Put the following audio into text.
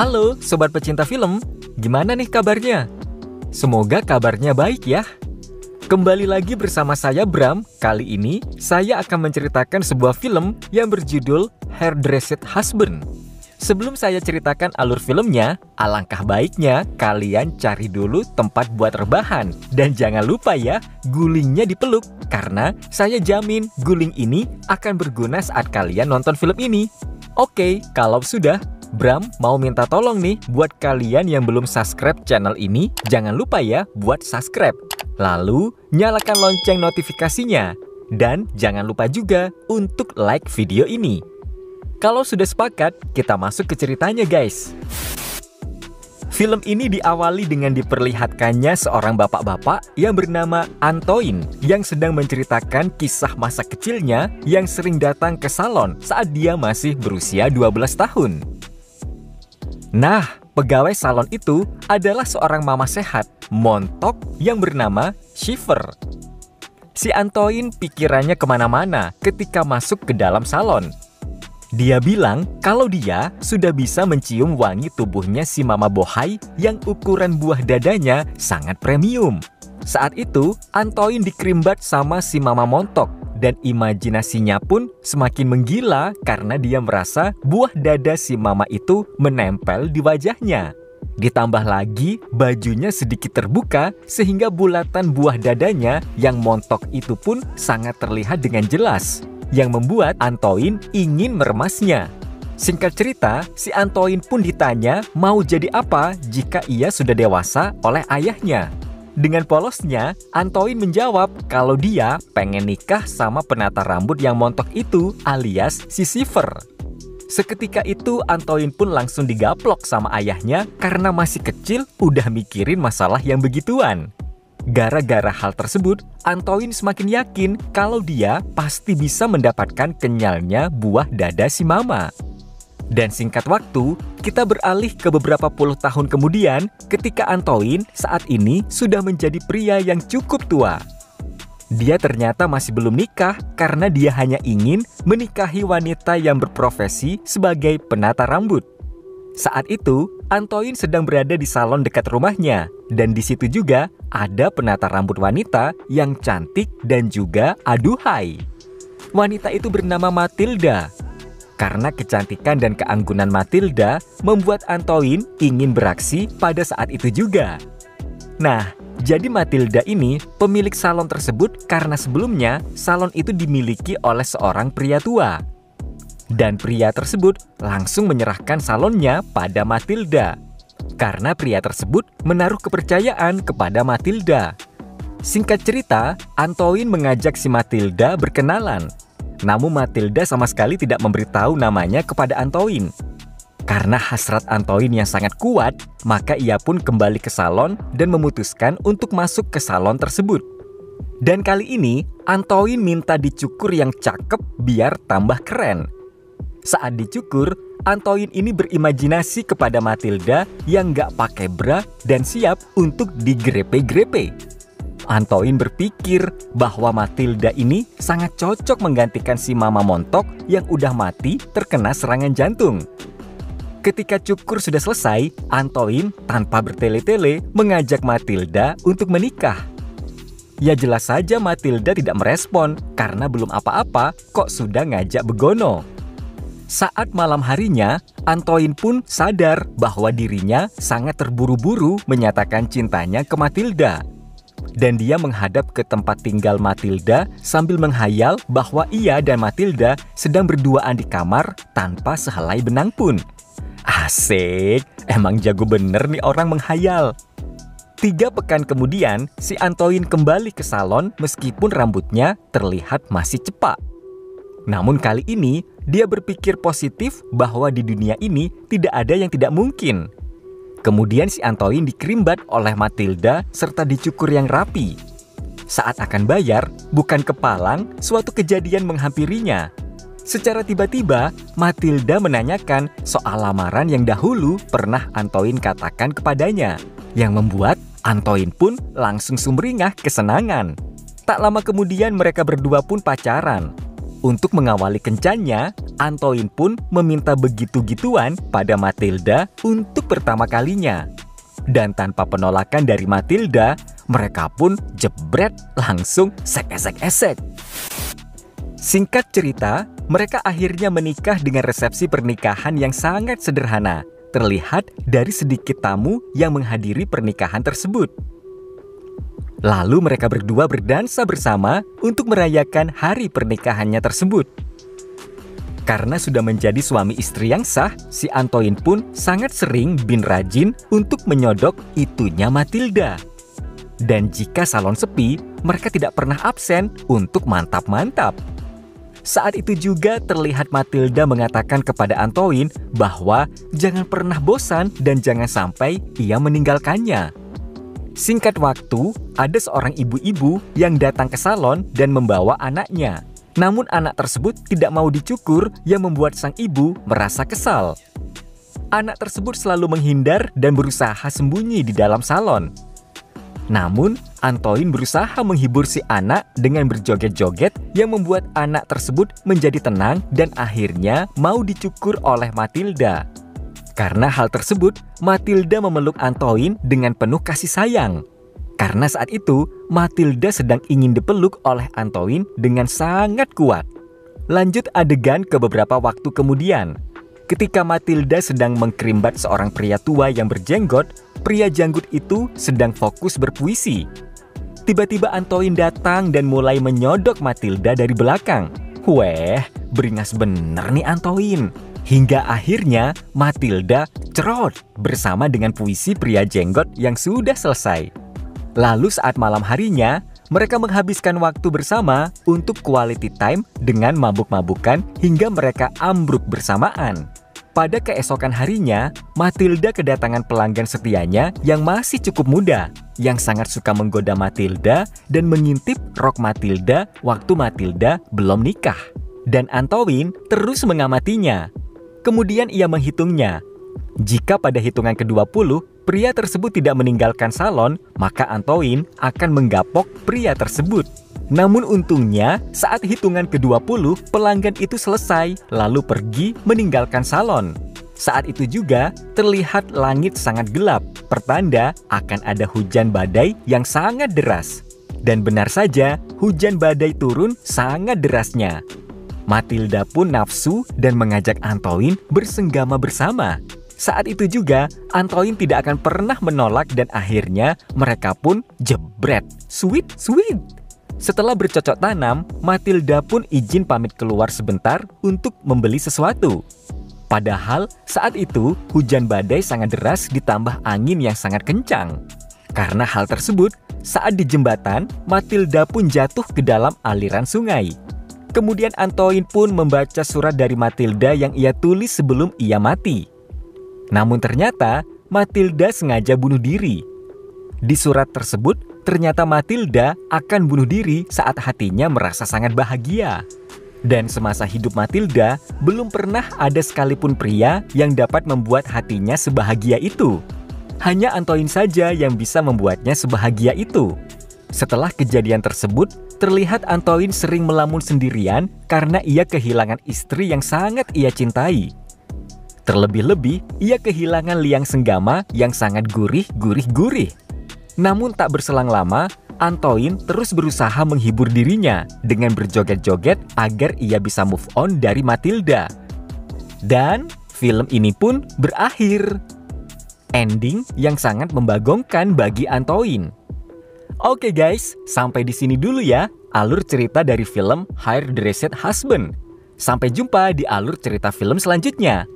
Halo Sobat Pecinta Film, gimana nih kabarnya? Semoga kabarnya baik ya. Kembali lagi bersama saya Bram. Kali ini saya akan menceritakan sebuah film yang berjudul Hairdressed Husband. Sebelum saya ceritakan alur filmnya, alangkah baiknya kalian cari dulu tempat buat rebahan. Dan jangan lupa ya, gulingnya dipeluk. Karena saya jamin guling ini akan berguna saat kalian nonton film ini. Oke, kalau sudah, Bram mau minta tolong nih buat kalian yang belum subscribe channel ini, jangan lupa ya buat subscribe. Lalu, nyalakan lonceng notifikasinya. Dan jangan lupa juga untuk like video ini. Kalau sudah sepakat, kita masuk ke ceritanya guys. Film ini diawali dengan diperlihatkannya seorang bapak-bapak yang bernama Antoine yang sedang menceritakan kisah masa kecilnya yang sering datang ke salon saat dia masih berusia 12 tahun. Nah, pegawai salon itu adalah seorang mama sehat, montok yang bernama Shiver. Si Antoine pikirannya kemana-mana ketika masuk ke dalam salon. Dia bilang kalau dia sudah bisa mencium wangi tubuhnya si mama bohai yang ukuran buah dadanya sangat premium. Saat itu, Antoine dikerimbat sama si mama montok. Dan imajinasinya pun semakin menggila karena dia merasa buah dada si mama itu menempel di wajahnya. Ditambah lagi bajunya sedikit terbuka sehingga bulatan buah dadanya yang montok itu pun sangat terlihat dengan jelas. Yang membuat Antoine ingin meremasnya. Singkat cerita, si Antoine pun ditanya mau jadi apa jika ia sudah dewasa oleh ayahnya. Dengan polosnya, Antoine menjawab kalau dia pengen nikah sama penata rambut yang montok itu alias si Shiver. Seketika itu Antoine pun langsung digaplok sama ayahnya karena masih kecil udah mikirin masalah yang begituan. Gara-gara hal tersebut, Antoine semakin yakin kalau dia pasti bisa mendapatkan kenyalnya buah dada si mama. Dan singkat waktu, kita beralih ke beberapa puluh tahun kemudian ketika Antoine saat ini sudah menjadi pria yang cukup tua. Dia ternyata masih belum nikah karena dia hanya ingin menikahi wanita yang berprofesi sebagai penata rambut. Saat itu, Antoine sedang berada di salon dekat rumahnya dan di situ juga ada penata rambut wanita yang cantik dan juga aduhai. Wanita itu bernama Matilda. Karena kecantikan dan keanggunan Matilda membuat Antoine ingin beraksi pada saat itu juga. Nah, jadi Matilda ini pemilik salon tersebut karena sebelumnya salon itu dimiliki oleh seorang pria tua. Dan pria tersebut langsung menyerahkan salonnya pada Matilda. Karena pria tersebut menaruh kepercayaan kepada Matilda. Singkat cerita, Antoine mengajak si Matilda berkenalan. Namun Matilda sama sekali tidak memberitahu namanya kepada Antoine. Karena hasrat Antoine yang sangat kuat, maka ia pun kembali ke salon dan memutuskan untuk masuk ke salon tersebut. Dan kali ini, Antoine minta dicukur yang cakep biar tambah keren. Saat dicukur, Antoine ini berimajinasi kepada Matilda yang gak pakai bra dan siap untuk digrepe-grepe. Antoine berpikir bahwa Matilda ini sangat cocok menggantikan si mama montok yang udah mati terkena serangan jantung. Ketika cukur sudah selesai, Antoine tanpa bertele-tele mengajak Matilda untuk menikah. Ya jelas saja Matilda tidak merespon karena belum apa-apa kok sudah ngajak begono. Saat malam harinya, Antoine pun sadar bahwa dirinya sangat terburu-buru menyatakan cintanya ke Matilda. Dan dia menghadap ke tempat tinggal Matilda sambil menghayal bahwa ia dan Matilda sedang berduaan di kamar tanpa sehelai benang pun. Asik, emang jago bener nih orang menghayal. 3 pekan kemudian, si Antoine kembali ke salon meskipun rambutnya terlihat masih cepak. Namun kali ini, dia berpikir positif bahwa di dunia ini tidak ada yang tidak mungkin. Kemudian si Antoine dikerimbat oleh Matilda serta dicukur yang rapi. Saat akan bayar, bukan kepalang, suatu kejadian menghampirinya. Secara tiba-tiba, Matilda menanyakan soal lamaran yang dahulu pernah Antoine katakan kepadanya, yang membuat Antoine pun langsung sumringah kesenangan. Tak lama kemudian mereka berdua pun pacaran. Untuk mengawali kencannya, Antoine pun meminta begitu-gituan pada Matilda untuk pertama kalinya. Dan tanpa penolakan dari Matilda, mereka pun jebret langsung esek-esek. Singkat cerita, mereka akhirnya menikah dengan resepsi pernikahan yang sangat sederhana, terlihat dari sedikit tamu yang menghadiri pernikahan tersebut. Lalu mereka berdua berdansa bersama untuk merayakan hari pernikahannya tersebut. Karena sudah menjadi suami istri yang sah, si Antoine pun sangat sering bin rajin untuk menyodok itunya Matilda. Dan jika salon sepi, mereka tidak pernah absen untuk mantap-mantap. Saat itu juga terlihat Matilda mengatakan kepada Antoine bahwa jangan pernah bosan dan jangan sampai ia meninggalkannya. Singkat waktu, ada seorang ibu-ibu yang datang ke salon dan membawa anaknya. Namun anak tersebut tidak mau dicukur yang membuat sang ibu merasa kesal. Anak tersebut selalu menghindar dan berusaha sembunyi di dalam salon. Namun, Antoine berusaha menghibur si anak dengan berjoget-joget yang membuat anak tersebut menjadi tenang dan akhirnya mau dicukur oleh Matilda. Karena hal tersebut, Matilda memeluk Antoine dengan penuh kasih sayang. Karena saat itu, Matilda sedang ingin dipeluk oleh Antoine dengan sangat kuat. Lanjut adegan ke beberapa waktu kemudian. Ketika Matilda sedang mengkerimbat seorang pria tua yang berjenggot, pria janggut itu sedang fokus berpuisi. Tiba-tiba Antoine datang dan mulai menyodok Matilda dari belakang. Weh, beringas bener nih Antoine. Hingga akhirnya Matilda cerot bersama dengan puisi pria jenggot yang sudah selesai. Lalu saat malam harinya, mereka menghabiskan waktu bersama untuk quality time dengan mabuk-mabukan hingga mereka ambruk bersamaan. Pada keesokan harinya, Matilda kedatangan pelanggan setianya yang masih cukup muda, yang sangat suka menggoda Matilda dan mengintip rok Matilda waktu Matilda belum nikah. Dan Antoine terus mengamatinya. Kemudian ia menghitungnya. Jika pada hitungan ke-20, pria tersebut tidak meninggalkan salon, maka Antoine akan menggapok pria tersebut. Namun untungnya, saat hitungan ke-20, pelanggan itu selesai, lalu pergi meninggalkan salon. Saat itu juga, terlihat langit sangat gelap, pertanda akan ada hujan badai yang sangat deras. Dan benar saja, hujan badai turun sangat derasnya. Matilda pun nafsu dan mengajak Antoine bersenggama bersama. Saat itu juga, Antoine tidak akan pernah menolak dan akhirnya mereka pun jebret. Sweet. Setelah bercocok tanam, Matilda pun izin pamit keluar sebentar untuk membeli sesuatu. Padahal saat itu hujan badai sangat deras ditambah angin yang sangat kencang. Karena hal tersebut, saat di jembatan, Matilda pun jatuh ke dalam aliran sungai. Kemudian Antoine pun membaca surat dari Matilda yang ia tulis sebelum ia mati. Namun ternyata Matilda sengaja bunuh diri. Di surat tersebut, ternyata Matilda akan bunuh diri saat hatinya merasa sangat bahagia. Dan semasa hidup Matilda, belum pernah ada sekalipun pria yang dapat membuat hatinya sebahagia itu. Hanya Antoine saja yang bisa membuatnya sebahagia itu. Setelah kejadian tersebut, terlihat Antoine sering melamun sendirian karena ia kehilangan istri yang sangat ia cintai. Terlebih-lebih, ia kehilangan liang senggama yang sangat gurih. Namun tak berselang lama, Antoine terus berusaha menghibur dirinya dengan berjoget-joget agar ia bisa move on dari Matilda. Dan film ini pun berakhir. Ending yang sangat membagongkan bagi Antoine. Oke guys, sampai di sini dulu ya alur cerita dari film Hairdressed Husband. Sampai jumpa di alur cerita film selanjutnya.